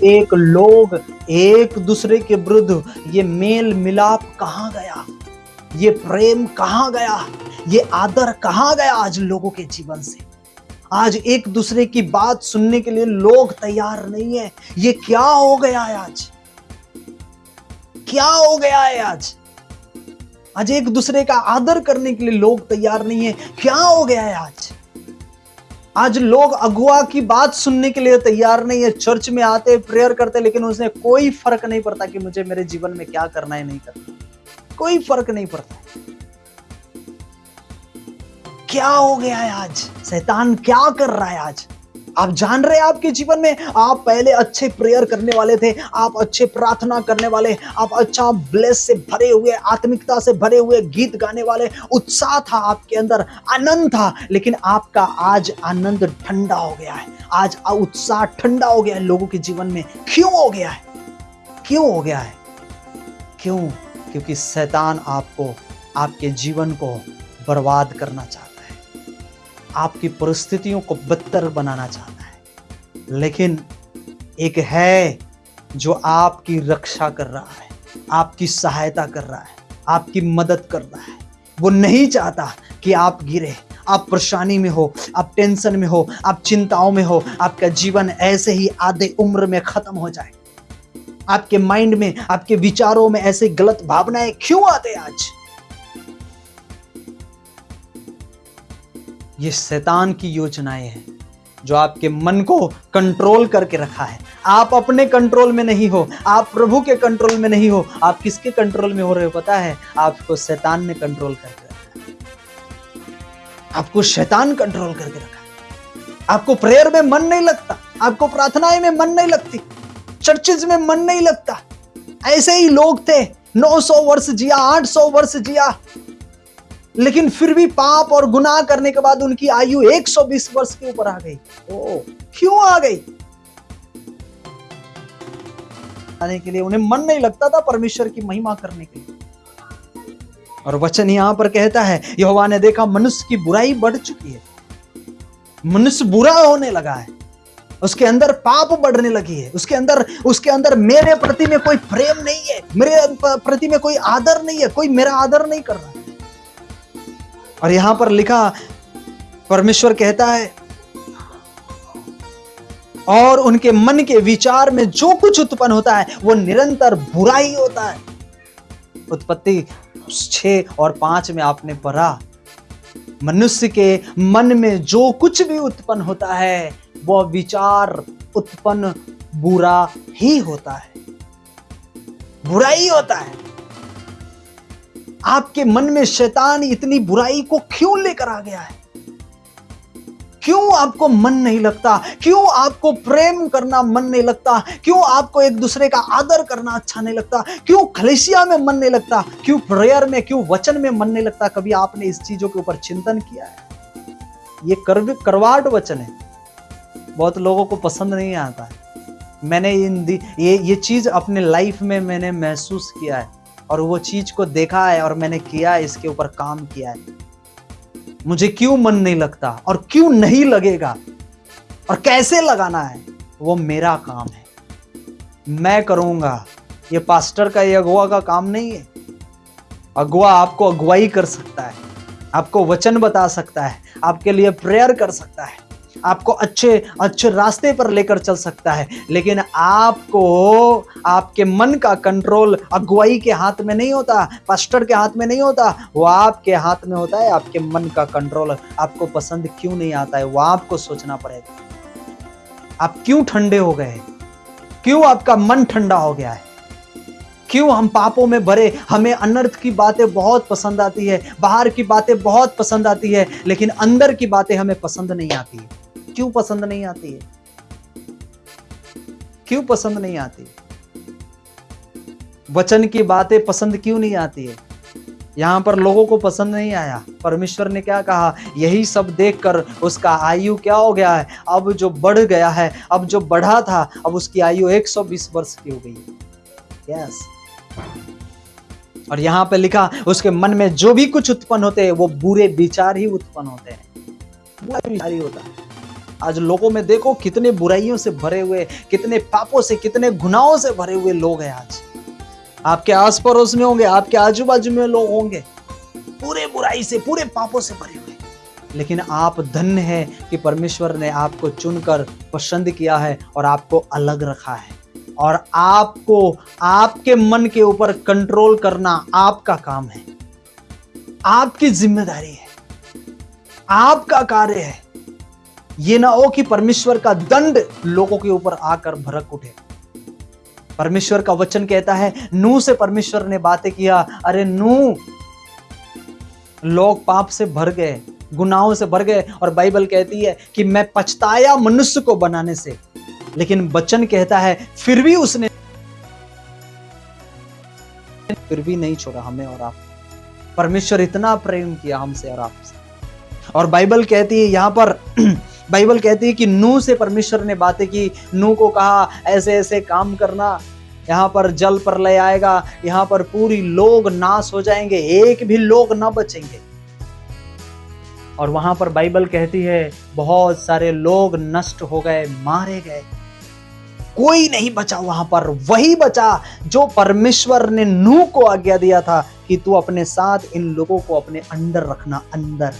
एक लोग एक दूसरे के विरुद्ध ये मेल मिलाप कहाँ गया, ये प्रेम कहाँ गया, ये आदर कहाँ गया आज लोगों के जीवन से। आज एक दूसरे की बात सुनने के लिए लोग तैयार नहीं है। ये क्या हो गया है आज, क्या हो गया है आज? आज एक दूसरे का आदर करने के लिए लोग तैयार नहीं है, क्या हो गया है आज? आज लोग अगुआ की बात सुनने के लिए तैयार नहीं है। चर्च में आते, प्रेयर करते, लेकिन उसने कोई फर्क नहीं पड़ता कि मुझे मेरे जीवन में क्या करना है, नहीं करना, कोई फर्क नहीं पड़ता। क्या हो गया है आज? शैतान क्या कर रहा है आज? आप जान रहे हैं आपके जीवन में, आप पहले अच्छे प्रेयर करने वाले थे, आप अच्छे प्रार्थना करने वाले, आप अच्छा ब्लेस से भरे हुए, आत्मिकता से भरे हुए गीत गाने वाले, उत्साह था आपके अंदर, आनंद था, लेकिन आपका आज आनंद ठंडा हो गया है। आज उत्साह ठंडा हो गया है लोगों के जीवन में। क्यों हो गया है? क्यों हो गया है? क्यों? क्योंकि शैतान आपको, आपके जीवन को बर्बाद करना चाहता है, आपकी परिस्थितियों को बदतर बनाना चाहता है। लेकिन एक है जो आपकी रक्षा कर रहा है, आपकी सहायता कर रहा है, आपकी मदद कर रहा है। वो नहीं चाहता कि आप गिरे, आप परेशानी में हो, आप टेंशन में हो, आप चिंताओं में हो, आपका जीवन ऐसे ही आधे उम्र में खत्म हो जाए। आपके माइंड में, आपके विचारों में ऐसे गलत भावनाएं क्यों आते आज? ये शैतान की योजनाएं हैं जो आपके मन को कंट्रोल करके रखा है। आप अपने कंट्रोल में नहीं हो, आप प्रभु के कंट्रोल में नहीं हो। आप किसके कंट्रोल में हो रहे हो पता है? आपको शैतान ने कंट्रोल करके रखा है। आपको शैतान कंट्रोल करके रखा है। आपको प्रेयर में मन नहीं लगता, आपको प्रार्थनाएं में मन नहीं लगती, चर्चेज में मन नहीं लगता। ऐसे ही लोग थे, 900 वर्ष जिया, 800 वर्ष जिया, लेकिन फिर भी पाप और गुनाह करने के बाद उनकी आयु 120 वर्ष के ऊपर आ गई। क्यों आ गई? आने के लिए उन्हें मन नहीं लगता था परमेश्वर की महिमा करने के लिए। और वचन यहां पर कहता है, यहोवा ने देखा मनुष्य की बुराई बढ़ चुकी है, मनुष्य बुरा होने लगा है, उसके अंदर पाप बढ़ने लगी है, उसके अंदर मेरे प्रति में कोई प्रेम नहीं है, मेरे प्रति में कोई आदर नहीं है, कोई मेरा आदर नहीं कर रहा। और यहां पर लिखा, परमेश्वर कहता है, और उनके मन के विचार में जो कुछ उत्पन्न होता है वो निरंतर बुराई होता है। उत्पत्ति 6 और 5 में आपने पढ़ा, मनुष्य के मन में जो कुछ भी उत्पन्न होता है वह विचार उत्पन्न बुरा ही होता है, बुराई होता है। आपके मन में शैतान इतनी बुराई को क्यों लेकर आ गया है? क्यों आपको मन नहीं लगता? क्यों आपको प्रेम करना मन नहीं लगता? क्यों आपको एक दूसरे का आदर करना अच्छा नहीं लगता? क्यों कलीसिया में मन नहीं लगता? क्यों प्रेयर में, क्यों वचन में मन नहीं लगता? कभी आपने इस चीजों के ऊपर चिंतन किया है? ये करवाट वचन है, बहुत लोगों को पसंद नहीं आता है। मैंने ये चीज अपने लाइफ में मैंने महसूस किया है और वो चीज को देखा है और मैंने किया है, इसके ऊपर काम किया है। मुझे क्यों मन नहीं लगता और क्यों नहीं लगेगा और कैसे लगाना है, वो मेरा काम है, मैं करूंगा। ये पास्टर का, ये अगुआ का काम नहीं है। अगुआ आपको अगुवाई कर सकता है, आपको वचन बता सकता है, आपके लिए प्रेयर कर सकता है, आपको अच्छे रास्ते पर लेकर चल सकता है, लेकिन आपको आपके मन का कंट्रोल अगुवाई के हाथ में नहीं होता, पास्टर के हाथ में नहीं होता, वो आपके हाथ में होता है। आपके मन का कंट्रोल आपको पसंद क्यों नहीं आता है, वो आपको सोचना पड़ेगा। आप क्यों ठंडे हो गए? क्यों आपका मन ठंडा हो गया है? क्यों हम पापों में भरे? हमें अनर्थ की बातें बहुत पसंद आती है, बाहर की बातें बहुत पसंद आती है, लेकिन अंदर की बातें हमें पसंद नहीं आती है। क्यों पसंद नहीं आती है? क्यों पसंद नहीं आती? वचन की बातें पसंद क्यों नहीं आती है? यहां पर लोगों को पसंद नहीं आया। परमेश्वर ने क्या कहा? यही सब देखकर उसका आयु क्या हो गया है? अब जो बढ़ गया है, अब जो बढ़ा था, अब उसकी आयु 120 वर्ष की हो गई है। यस। और यहां पे लिखा, उसके मन में जो भी कुछ उत्पन्न होते हैं वो बुरे विचार ही उत्पन्न होते हैं, बुरा विचार ही होता है। आज लोगों में देखो कितने बुराइयों से भरे हुए, कितने पापों से, कितने गुनाहों से भरे हुए लोग हैं। आज आपके आस पड़ोस में होंगे, आपके आजू बाजू में लोग होंगे पूरे बुराई से, पूरे पापों से भरे हुए। लेकिन आप धन्य है कि परमेश्वर ने आपको चुनकर पसंद किया है और आपको अलग रखा है, और आपको आपके मन के ऊपर कंट्रोल करना आपका काम है, आपकी जिम्मेदारी है, आपका कार्य है। ये ना हो कि परमेश्वर का दंड लोगों के ऊपर आकर भड़क उठे। परमेश्वर का वचन कहता है, नूह से परमेश्वर ने बातें किया, अरे नूह, लोग पाप से भर गए, गुनाहों से भर गए, और बाइबल कहती है कि मैं पछताया मनुष्य को बनाने से। लेकिन वचन कहता है फिर भी उसने फिर भी नहीं छोड़ा हमें और आप। परमेश्वर इतना प्रेम किया हमसे और आपसे। और बाइबल कहती है यहां पर बाइबल कहती है कि नूह से परमेश्वर ने बातें की, नूह को कहा ऐसे ऐसे काम करना, यहाँ पर जल प्रलय आएगा, यहाँ पर पूरी लोग नाश हो जाएंगे, एक भी लोग ना बचेंगे। और वहां पर बाइबल कहती है बहुत सारे लोग नष्ट हो गए, मारे गए, कोई नहीं बचा वहां पर। वही बचा जो परमेश्वर ने नूह को आज्ञा दिया था कि तू अपने साथ इन लोगों को अपने अंदर रखना। अंदर,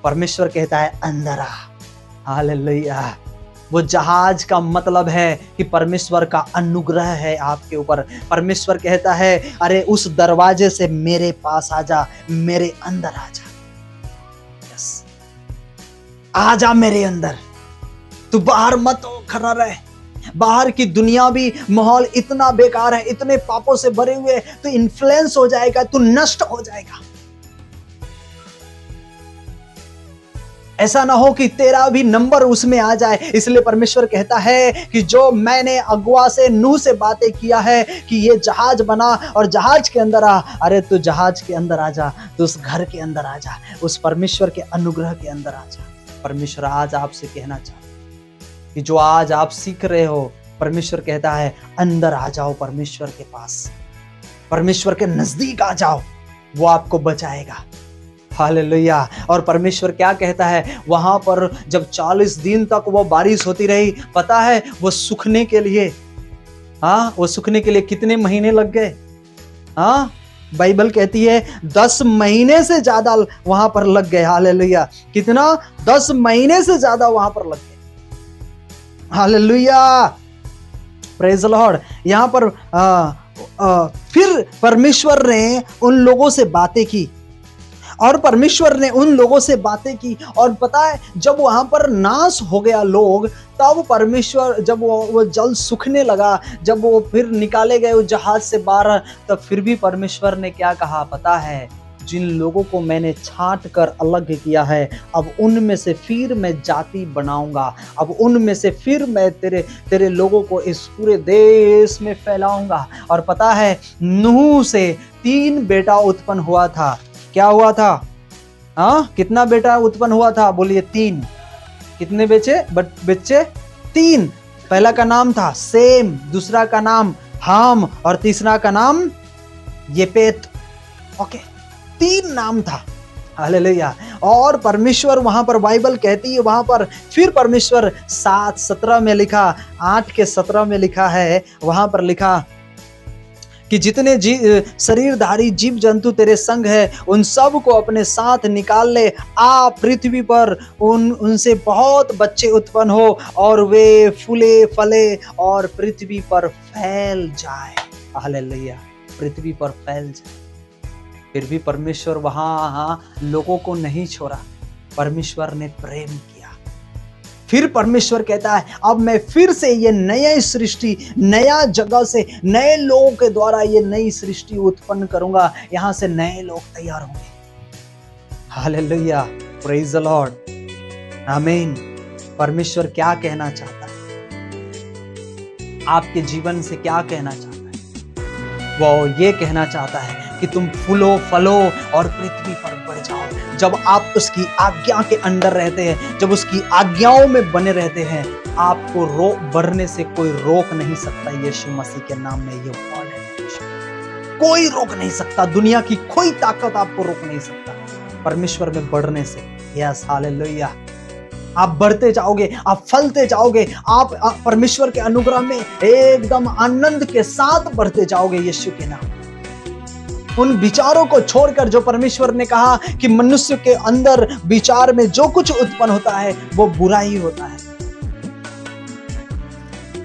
परमेश्वर कहता है अंदर आ। हालेलुया। वो जहाज का मतलब है कि परमेश्वर का अनुग्रह है आपके ऊपर। परमेश्वर कहता है अरे उस दरवाजे से मेरे पास आ जा, मेरे अंदर आ जा, यस, आ जा मेरे अंदर। तू बाहर मत खड़ा रहे। बाहर की दुनिया भी माहौल इतना बेकार है, इतने पापों से भरे हुए, तो इन्फ्लुएंस हो जाएगा, तू नष्ट हो जाएगा। ऐसा ना हो कि तेरा भी नंबर उसमें आ जाए। इसलिए परमेश्वर कहता है कि जो मैंने अगुआ से, नूह से बातें किया है कि ये जहाज बना और जहाज के अंदर आ, अरे तू जहाज के अंदर आ जा, तू उस घर के अंदर आ जा, उस परमेश्वर के अनुग्रह के अंदर आ जा। परमेश्वर आज आपसे कहना चाहता है कि जो आज आप सीख रहे हो, परमेश्वर कहता है अंदर आ जाओ, परमेश्वर के पास, परमेश्वर के नजदीक आ जाओ, वो आपको बचाएगा। हालेलुया। और परमेश्वर क्या कहता है, वहां पर जब 40 दिन तक वो बारिश होती रही, पता है वो सूखने के लिए, वो सूखने के लिए कितने महीने लग गए? बाइबल कहती है 10 महीने से ज्यादा वहां पर लग गए। हालेलुया। कितना? 10 महीने से ज्यादा वहां पर लग गए। Hallelujah, praise the Lord. यहां पर फिर परमेश्वर ने उन लोगों से बातें की, और परमेश्वर ने उन लोगों से बातें की, और पता है जब वहां पर नाश हो गया लोग, तब परमेश्वर, जब वो जल सूखने लगा, जब वो फिर निकाले गए उस जहाज से बाहर, तब फिर भी परमेश्वर ने क्या कहा पता है, जिन लोगों को मैंने छांट कर अलग किया है, अब उनमें से फिर मैं जाति बनाऊंगा, अब उनमें से फिर मैं तेरे लोगों को इस पूरे देश में फैलाऊंगा। और पता है नूह से 3 बेटा उत्पन्न हुआ था। क्या हुआ था? कितना बेटा उत्पन्न हुआ था? बोलिए 3। कितने बच्चे? 3। पहला का नाम था सेम, दूसरा का नाम हाम, और तीसरा का नाम येपेत। ओके, 3 नाम था। हालेलुया। और परमेश्वर वहां पर, बाइबल कहती है वहां पर फिर परमेश्वर 7:17 में लिखा, 8 के 17 में लिखा है, वहां पर लिखा कि जितने शरीरधारी जीव जंतु तेरे संग है, उन सब को अपने साथ निकाल ले। आ पृथ्वी पर उनसे बहुत बच्चे उत्पन्न हो, और वे फूले फले और पृथ्वी पर फैल जाए। हालेलुया, पृथ्वी पर फैल जाए। फिर भी परमेश्वर वहां लोगों को नहीं छोड़ा, परमेश्वर ने प्रेम किया। फिर परमेश्वर कहता है अब मैं फिर से ये नई सृष्टि, नया जगह से, नए लोगों के द्वारा ये नई सृष्टि उत्पन्न करूंगा। यहां से नए लोग तैयार होंगे। हालेलुया, प्रेज द लॉर्ड, आमीन। परमेश्वर क्या कहना चाहता है आपके जीवन से? क्या कहना चाहता है? वो ये कहना चाहता है कि तुम फूलो फलो और पृथ्वी पर बढ़ जाओ। जब आप उसकी आज्ञा के अंदर रहते हैं, जब उसकी आज्ञाओं में बने रहते हैं, आपको बढ़ने से कोई रोक नहीं सकता। यीशु मसीह के नाम में ये वर्ड है, कोई रोक नहीं सकता। दुनिया की कोई ताकत आपको रोक नहीं सकता परमेश्वर में बढ़ने से। यस, हालेलुया, आप बढ़ते जाओगे, आप फलते जाओगे, आप परमेश्वर के अनुग्रह में एकदम आनंद के साथ बढ़ते जाओगे यीशु के नाम। उन विचारों को छोड़कर जो परमेश्वर ने कहा कि मनुष्य के अंदर विचार में जो कुछ उत्पन्न होता है वो बुरा ही होता है।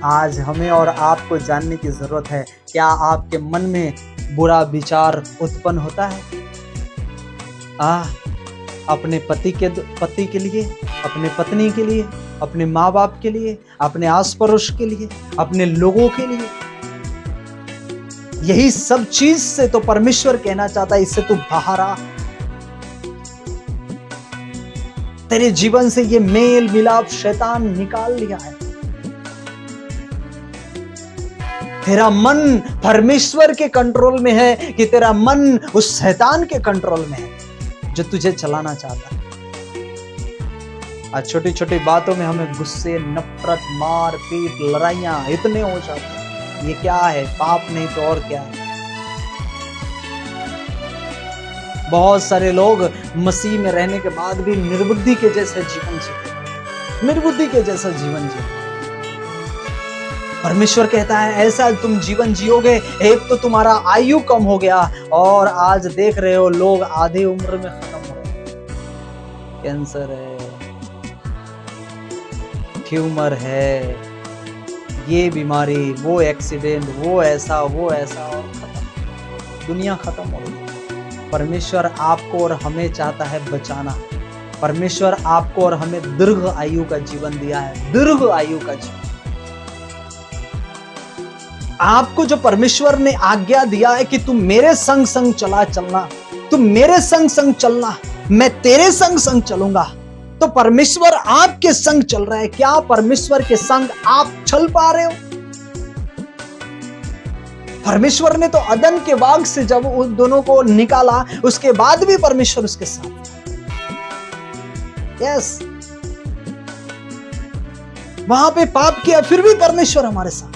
आज हमें और आपको जानने की जरूरत है, क्या आपके मन में बुरा विचार उत्पन्न होता है? अपने पति के लिए, अपने पत्नी के लिए, अपने माँ बाप के लिए, अपने आस पड़ोस के लिए, अपने लोगों के लिए। यही सब चीज से तो परमेश्वर कहना चाहता है, इससे तू बाहर आ। तेरे जीवन से ये मेल मिलाप शैतान निकाल लिया है। तेरा मन परमेश्वर के कंट्रोल में है कि तेरा मन उस शैतान के कंट्रोल में है जो तुझे चलाना चाहता है। आज छोटी छोटी बातों में हमें गुस्से, नफरत, मार पीट, लड़ाइयां इतने हो जाते हैं। ये क्या है? पाप नहीं तो और क्या है? बहुत सारे लोग मसीह में रहने के बाद भी निर्बुद्धि के जैसे जीवन जीते, निर्बुद्धि के जैसा जीवन जीते। परमेश्वर कहता है ऐसा तुम जीवन जियोगे, एक तो तुम्हारा आयु कम हो गया और आज देख रहे हो लोग आधी उम्र में खत्म हो रहे हैं। कैंसर है, ट्यूमर है, ये बीमारी, वो एक्सीडेंट, वो ऐसा और खत्म, दुनिया खत्म हो गई। परमेश्वर आपको और हमें चाहता है बचाना। परमेश्वर आपको और हमें दीर्घ आयु का जीवन दिया है, दीर्घ आयु का जीवन। आपको जो परमेश्वर ने आज्ञा दिया है कि तुम मेरे संग संग चलना, तुम मेरे संग संग चलना, मैं तेरे संग संग चलूंगा। तो परमेश्वर आपके संग चल रहा है। क्या परमेश्वर के संग आप चल पा रहे हो? परमेश्वर ने तो अदन के बाग से जब उन दोनों को निकाला, उसके बाद भी परमेश्वर उसके साथ। यस, वहां पे पाप किया फिर भी परमेश्वर हमारे साथ।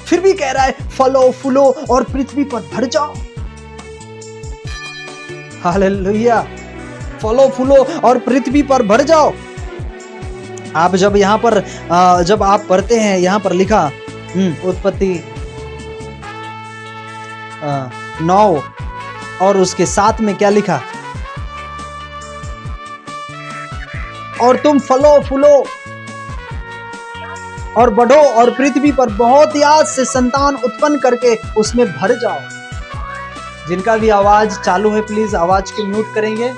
फिर भी कह रहा है फलो फूलो और पृथ्वी पर भर जाओ। हालेलुया, फलो फूलो और पृथ्वी पर भर जाओ। आप जब यहां पर जब आप पढ़ते हैं, यहां पर लिखा उत्पत्ति 9 और उसके 7 में क्या लिखा? और तुम फलो फूलो और बढ़ो और पृथ्वी पर बहुत याद से संतान उत्पन्न करके उसमें भर जाओ। जिनका भी आवाज चालू है प्लीज आवाज को म्यूट करेंगे,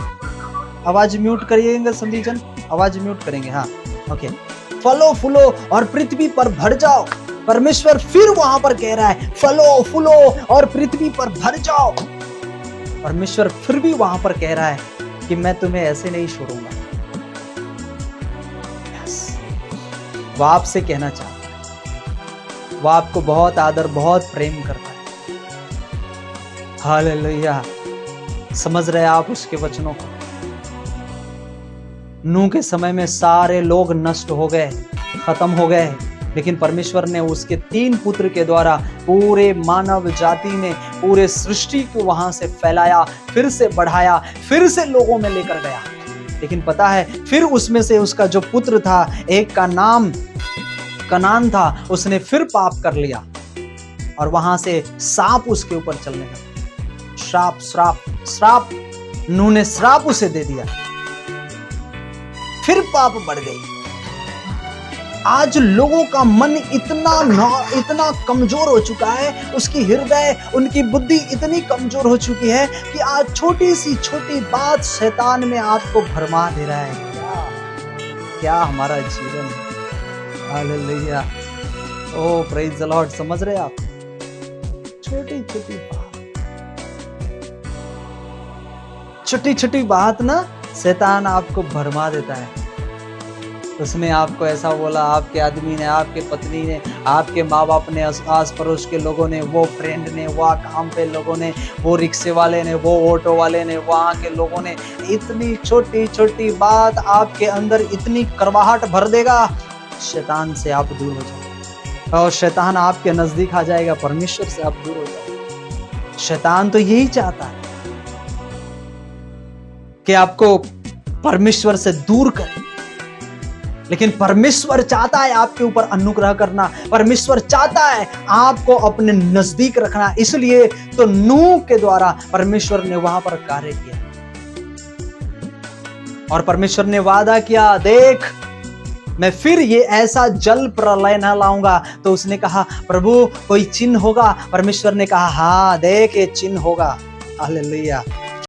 आवाज म्यूट करिएगा सभी जन, आवाज म्यूट करेंगे। हाँ ओके। फलो फूलो और पृथ्वी पर भर जाओ। परमेश्वर फिर वहां पर कह रहा है फलो फूलो और पृथ्वी पर भर जाओ। परमेश्वर फिर भी वहां पर कह रहा है कि मैं तुम्हें ऐसे नहीं छोड़ूंगा। वो आपसे कहना चाहता है, वो आपको बहुत आदर, बहुत प्रेम करता है। हालेलुया, समझ रहे आप उसके वचनों को? नूह के समय में सारे लोग नष्ट हो गए, खत्म हो गए, लेकिन परमेश्वर ने उसके 3 पुत्र के द्वारा पूरे मानव जाति में, पूरे सृष्टि को वहां से फैलाया, फिर से बढ़ाया, फिर से लोगों में लेकर गया। लेकिन पता है फिर उसमें से उसका जो पुत्र था, एक का नाम कनान था, उसने फिर पाप कर लिया और वहां से सांप उसके ऊपर चलने लगा। श्राप श्राप श्राप, नूह ने श्राप उसे दे दिया, फिर पाप बढ़ गई। आज लोगों का मन इतना कमजोर हो चुका है, उसकी हृदय, उनकी बुद्धि इतनी कमजोर हो चुकी है कि आज छोटी सी छोटी बात शैतान में आपको भरमा दे रहा है। क्या हमारा जीवन है। Hallelujah, oh praise the lord. समझ रहे आप? छोटी छोटी बात, छोटी छोटी बात ना शैतान आपको भरमा देता है। उसने आपको ऐसा बोला, आपके आदमी ने, आपके पत्नी ने, आपके माँ बाप ने, आस पड़ोस के लोगों ने, वो फ्रेंड ने, वो काम पे लोगों ने, वो रिक्शे वाले ने, वो ऑटो वाले ने, वहाँ के लोगों ने, इतनी छोटी छोटी बात आपके अंदर इतनी करवाहट भर देगा, शैतान से आप दूर हो जाओगे और शैतान आपके नजदीक आ जाएगा, परमेश्वर से आप दूर हो जाओगे। शैतान तो यही चाहता है कि आपको परमेश्वर से दूर करे, लेकिन परमेश्वर चाहता है आपके ऊपर अनुग्रह करना, परमेश्वर चाहता है आपको अपने नजदीक रखना। इसलिए तो नूह के द्वारा परमेश्वर ने वहां पर कार्य किया और परमेश्वर ने वादा किया, देख मैं फिर ये ऐसा जल प्रलय ना लाऊंगा। तो उसने कहा, प्रभु कोई चिन्ह होगा? परमेश्वर ने कहा, हाँ देख ये चिन्ह होगा। हालेलुया।